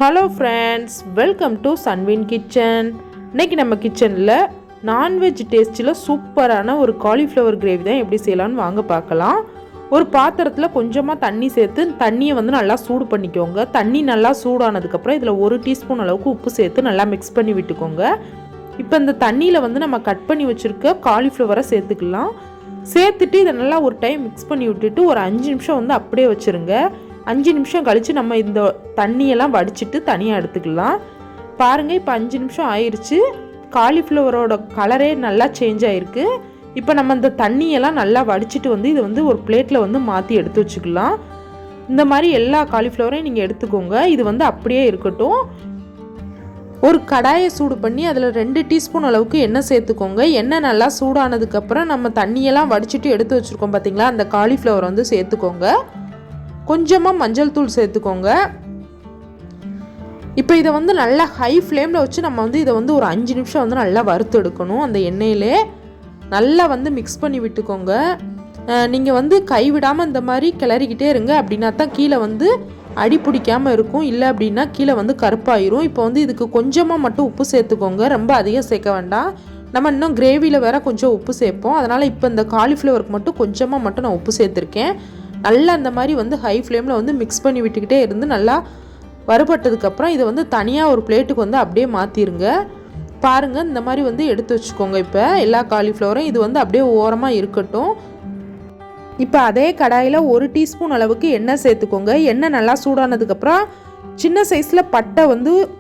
Hello friends, welcome to Sunwin kitchen. இன்றைக்கி நம்ம கிச்சனில் நான்வெஜ் டேஸ்ட்டில் சூப்பரான ஒரு காலிஃப்ளவர் கிரேவி தான் எப்படி செய்யலான்னு வாங்க பார்க்கலாம். ஒரு பாத்திரத்தில் கொஞ்சமாக தண்ணி சேர்த்து தண்ணியை நல்லா சூடு பண்ணிக்கோங்க. தண்ணி நல்லா சூடானதுக்கப்புறம் இதில் 1 டீஸ்பூன் அளவுக்கு உப்பு சேர்த்து நல்லா மிக்ஸ் பண்ணி விட்டுக்கோங்க. இப்போ இந்த தண்ணியில் நம்ம கட் பண்ணி வச்சுருக்க காலிஃப்ளவரை சேர்த்துக்கலாம். சேர்த்துட்டு இதை நல்லா ஒரு டைம் மிக்ஸ் பண்ணி விட்டுட்டு ஒரு 5 நிமிஷம் அப்படியே வச்சுருங்க. 5 நிமிஷம் கழித்து நம்ம இந்த தண்ணியெல்லாம் வடிச்சிட்டு தனியாக எடுத்துக்கலாம். பாருங்கள், இப்போ 5 நிமிஷம் ஆயிடுச்சு. காலிஃப்ளவரோட கலரே நல்லா சேஞ்ச் ஆகிருக்கு. இப்போ நம்ம இந்த தண்ணியெல்லாம் நல்லா வடிச்சிட்டு இதை ஒரு பிளேட்டில் மாற்றி எடுத்து வச்சுக்கலாம். இந்த மாதிரி எல்லா காலிஃப்ளவரையும் நீங்கள் எடுத்துக்கோங்க. இது அப்படியே இருக்கட்டும். ஒரு கடாயை சூடு பண்ணி அதில் 2 டீஸ்பூன் அளவுக்கு எண்ணெய் சேர்த்துக்கோங்க. எண்ணெய் நல்லா சூடானதுக்கப்புறம் நம்ம தண்ணியெல்லாம் வடிச்சிட்டு எடுத்து வச்சுருக்கோம் பார்த்தீங்களா, அந்த காலிஃப்ளவர் சேர்த்துக்கோங்க. கொஞ்சமாக மஞ்சள் தூள் சேர்த்துக்கோங்க. இப்போ இதை நல்லா ஹை ஃப்ளேமில் வச்சு நம்ம இதை ஒரு 5 நிமிஷம் நல்லா வறுத்து எடுக்கணும். அந்த எண்ணெயிலே நல்லா மிக்ஸ் பண்ணி விட்டுக்கோங்க. நீங்கள் கைவிடாமல் இந்த மாதிரி கிளறிக்கிட்டே இருங்க. அப்படின்னா தான் கீழே அடி பிடிக்காமல் இருக்கும். இல்லை அப்படின்னா கீழே கருப்பாயிரும். இப்போ இதுக்கு கொஞ்சமாக மட்டும் உப்பு சேர்த்துக்கோங்க. ரொம்ப அதிகம் சேர்க்க வேண்டாம். நம்ம இன்னும் கிரேவியில் வேறு கொஞ்சம் உப்பு சேர்ப்போம். அதனால் இப்போ இந்த காலிஃப்ளவருக்கு மட்டும் கொஞ்சமாக மட்டும் நான் உப்பு சேர்த்துருக்கேன். நல்லா இந்த மாதிரி ஹை ஃப்ளேமில் மிக்ஸ் பண்ணி விட்டுக்கிட்டே இருந்து நல்லா வறுபட்டதுக்கப்புறம் இதை தனியாக ஒரு பிளேட்டுக்கு அப்படியே மாற்றிடுங்க. பாருங்கள், இந்த மாதிரி எடுத்து வச்சுக்கோங்க. இப்போ எல்லா காலிஃப்ளவரும் இது அப்படியே ஓரமாக இருக்கட்டும். இப்போ அதே கடாயில் 1 டீஸ்பூன் அளவுக்கு எண்ணெய் சேர்த்துக்கோங்க. எண்ணெய் நல்லா சூடானதுக்கப்புறம் சின்ன சைஸில் பட்டை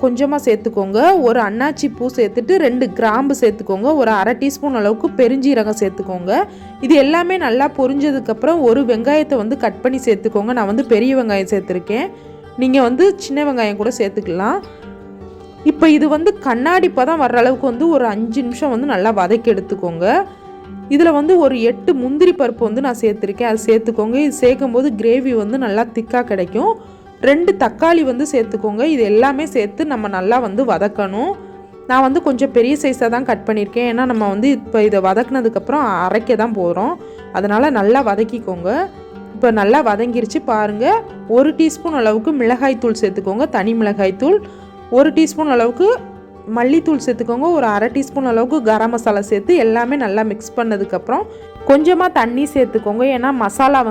கொஞ்சமாக சேர்த்துக்கோங்க. ஒரு அன்னாச்சி பூ சேர்த்துட்டு 2 கிராம்பு சேர்த்துக்கோங்க. ஒரு அரை டீஸ்பூன் அளவுக்கு பெருஞ்சீரகம் சேர்த்துக்கோங்க. இது எல்லாமே நல்லா பொரிஞ்சதுக்கப்புறம் ஒரு வெங்காயத்தை கட் பண்ணி சேர்த்துக்கோங்க. நான் பெரிய வெங்காயம் சேர்த்துருக்கேன். நீங்கள் சின்ன வெங்காயம் கூட சேர்த்துக்கலாம். இப்போ இது கண்ணாடி பதம் வர்ற அளவுக்கு ஒரு 5 நிமிஷம் நல்லா வதக்கி எடுத்துக்கோங்க. இதில் ஒரு 8 முந்திரி பருப்பு நான் சேர்த்துருக்கேன். அது சேர்த்துக்கோங்க. இது சேர்க்கும்போது கிரேவி நல்லா திக்காக கிடைக்கும். 2 தக்காளி சேர்த்துக்கோங்க. இது எல்லாமே சேர்த்து நம்ம நல்லா வதக்கணும். நான் கொஞ்சம் பெரிய சைஸாக தான் கட் பண்ணியிருக்கேன். ஏன்னா நம்ம இப்போ இதை வதக்குனதுக்கப்புறம் அரைக்க தான் போகிறோம். அதனால் நல்லா வதக்கிக்கோங்க. இப்போ நல்லா வதங்கிருச்சு பாருங்கள். 1 டீஸ்பூன் அளவுக்கு மிளகாய்த்தூள் சேர்த்துக்கோங்க. தனி மிளகாய்த்தூள். 1 டீஸ்பூன் அளவுக்கு மல்லித்தூள் சேர்த்துக்கோங்க. ஒரு அரை டீஸ்பூன் அளவுக்கு கரம் மசாலா சேர்த்து எல்லாமே நல்லா மிக்ஸ் பண்ணதுக்கப்புறம் கொஞ்சமாக தண்ணி சேர்த்துக்கோங்க. ஏன்னா மசாலா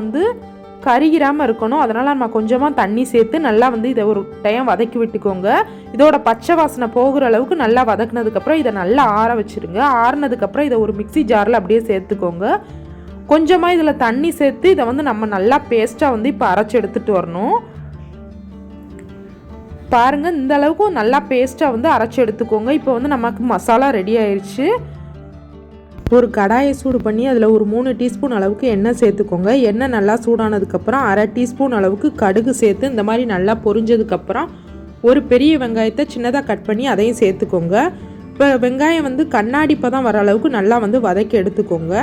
கருகிராமல் இருக்கணும். அதனால் நம்ம கொஞ்சமாக தண்ணி சேர்த்து நல்லா இதை ஒரு டைம் வதக்கி விட்டுக்கோங்க. இதோட பச்சை வாசனை போகிற அளவுக்கு நல்லா வதக்குனதுக்கப்புறம் இதை நல்லா ஆற வச்சுருங்க. ஆறுனதுக்கப்புறம் இதை ஒரு மிக்ஸி ஜாரில் அப்படியே சேர்த்துக்கோங்க. கொஞ்சமாக இதில் தண்ணி சேர்த்து இதை நம்ம நல்லா பேஸ்ட்டாக இப்போ அரைச்சி எடுத்துகிட்டு வரணும். பாருங்கள், இந்த அளவுக்கு நல்லா பேஸ்ட்டாக அரைச்சி எடுத்துக்கோங்க. இப்போ நமக்கு மசாலா ரெடி ஆயிடுச்சு. ஒரு கடாயை சூடு பண்ணி அதில் ஒரு 3 டீஸ்பூன் அளவுக்கு எண்ணெய் சேர்த்துக்கோங்க. எண்ணெய் நல்லா சூடானதுக்கப்புறம் அரை டீஸ்பூன் அளவுக்கு கடுகு சேர்த்து இந்த மாதிரி நல்லா பொரிஞ்சதுக்கப்புறம் ஒரு பெரிய வெங்காயத்தை சின்னதாக கட் பண்ணி அதையும் சேர்த்துக்கோங்க. இப்போ வெங்காயம் கண்ணாடி பதம் வர அளவுக்கு நல்லா வதக்கி எடுத்துக்கோங்க.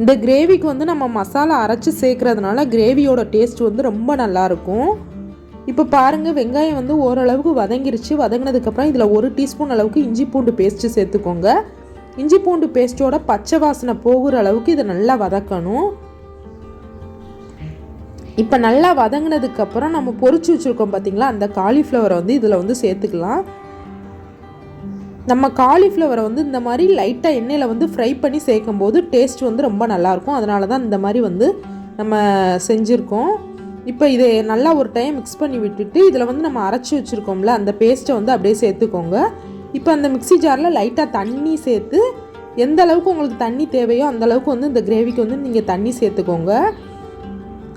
இந்த கிரேவிக்கு நம்ம மசாலா அரைச்சி சேர்க்குறதுனால கிரேவியோட டேஸ்ட் ரொம்ப நல்லாயிருக்கும். இப்போ பாருங்கள், வெங்காயம் ஓரளவுக்கு வதங்கிருச்சு. வதங்கினதுக்கப்புறம் இதில் 1 டீஸ்பூன் அளவுக்கு இஞ்சி பூண்டு பேஸ்ட்டு சேர்த்துக்கோங்க. இஞ்சி பூண்டு பேஸ்ட்டோட பச்சை வாசனை போகிற அளவுக்கு இதை நல்லா வதக்கணும். இப்போ நல்லா வதங்கினதுக்கப்புறம் நம்ம பொரிச்சு வச்சுருக்கோம் பார்த்தீங்களா, அந்த காலிஃப்ளவரை இதில் சேர்த்துக்கலாம். நம்ம காலிஃப்ளவரை இந்த மாதிரி லைட்டாக எண்ணெயில் ஃப்ரை பண்ணி சேர்க்கும் போது டேஸ்ட் ரொம்ப நல்லாயிருக்கும். அதனால தான் இந்த மாதிரி நம்ம செஞ்சுருக்கோம். இப்போ இதை நல்லா ஒரு டைம் மிக்ஸ் பண்ணி விட்டுட்டு இதில் நம்ம அரைச்சி வச்சுருக்கோம்ல அந்த பேஸ்ட்டை அப்படியே சேர்த்துக்கோங்க. இப்போ அந்த மிக்ஸி ஜாரில் லைட்டாக தண்ணி சேர்த்து எந்த அளவுக்கு உங்களுக்கு தண்ணி தேவையோ அந்த அளவுக்கு இந்த கிரேவிக்கு நீங்கள் தண்ணி சேர்த்துக்கோங்க.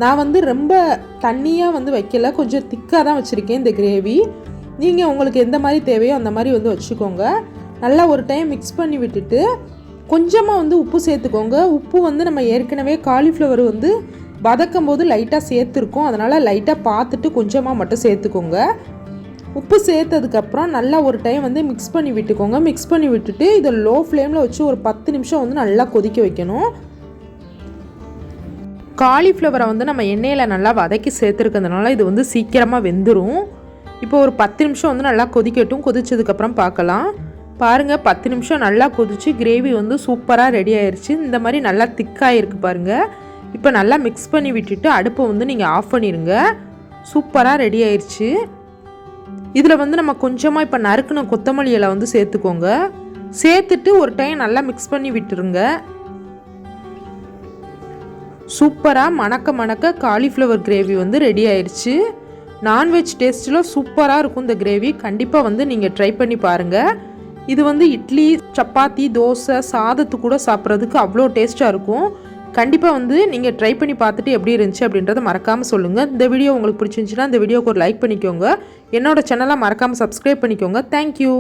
நான் ரொம்ப தண்ணியாக வைக்கல, கொஞ்சம் திக்காக தான் வச்சுருக்கேன் இந்த கிரேவி. நீங்கள் உங்களுக்கு எந்த மாதிரி தேவையோ அந்த மாதிரி வச்சுக்கோங்க. நல்லா ஒரு டைம் மிக்ஸ் பண்ணி விட்டுட்டு கொஞ்சமாக உப்பு சேர்த்துக்கோங்க. உப்பு நம்ம ஏற்கனவே காலிஃப்ளவர் வதக்கும் போது லைட்டாக சேர்த்துருக்கோம். அதனால் லைட்டாக பார்த்துட்டு கொஞ்சமாக மட்டும் சேர்த்துக்கோங்க. உப்பு சேர்த்ததுக்கப்புறம் நல்லா ஒரு டைம் மிக்ஸ் பண்ணி விட்டுக்கோங்க. மிக்ஸ் பண்ணி விட்டுட்டு இதை லோ ஃப்ளேமில் வச்சு ஒரு 10 நிமிஷம் நல்லா கொதிக்க வைக்கணும். காலிஃப்ளவரை நம்ம எண்ணெயில் நல்லா வதக்கி சேர்த்துருக்கிறதுனால இது சீக்கிரமாக வெந்துடும். இப்போ ஒரு 10 நிமிஷம் நல்லா கொதிக்கட்டும். கொதிச்சதுக்கப்புறம் பார்க்கலாம். பாருங்கள், 10 நிமிஷம் நல்லா கொதிச்சு கிரேவி சூப்பராக ரெடி ஆயிடுச்சு. இந்த மாதிரி நல்லா திக்காக இருக்குது பாருங்கள். இப்போ நல்லா மிக்ஸ் பண்ணி விட்டுட்டு அடுப்பை நீங்கள் ஆஃப் பண்ணிடுங்க. சூப்பராக ரெடி ஆயிடுச்சு. இதில் வந்து நம்ம கொஞ்சமாக இப்போ நறுக்குன கொத்தமல்லி இலை வந்து சேர்த்துக்கோங்க. சேர்த்துட்டு ஒரு டைம் நல்லா மிக்ஸ் பண்ணி விட்டுருங்க. சூப்பராக மணக்க காலிஃப்ளவர் கிரேவி வந்து ரெடி ஆயிடுச்சு. நான்வெஜ் டேஸ்ட்டில் சூப்பராக இருக்கும் இந்த கிரேவி. கண்டிப்பாக வந்து நீங்கள் ட்ரை பண்ணி பாருங்கள். இது வந்து இட்லி, சப்பாத்தி, தோசை, சாதத்து கூட சாப்பிட்றதுக்கு அவ்வளோ டேஸ்ட்டாக இருக்கும். கண்டிப்பாக வந்து நீங்கள் ட்ரை பண்ணி பார்த்துட்டு எப்படி இருந்துச்சு அப்படின்றத மறக்காமல் சொல்லுங்கள். இந்த வீடியோ உங்களுக்கு பிடிச்சிருந்துச்சுன்னா இந்த வீடியோக்கு ஒரு லைக் பண்ணிக்கோங்க. என்னோட சேனலை மறக்காமல் சப்ஸ்கிரைப் பண்ணிக்கோங்க. தேங்க்யூ.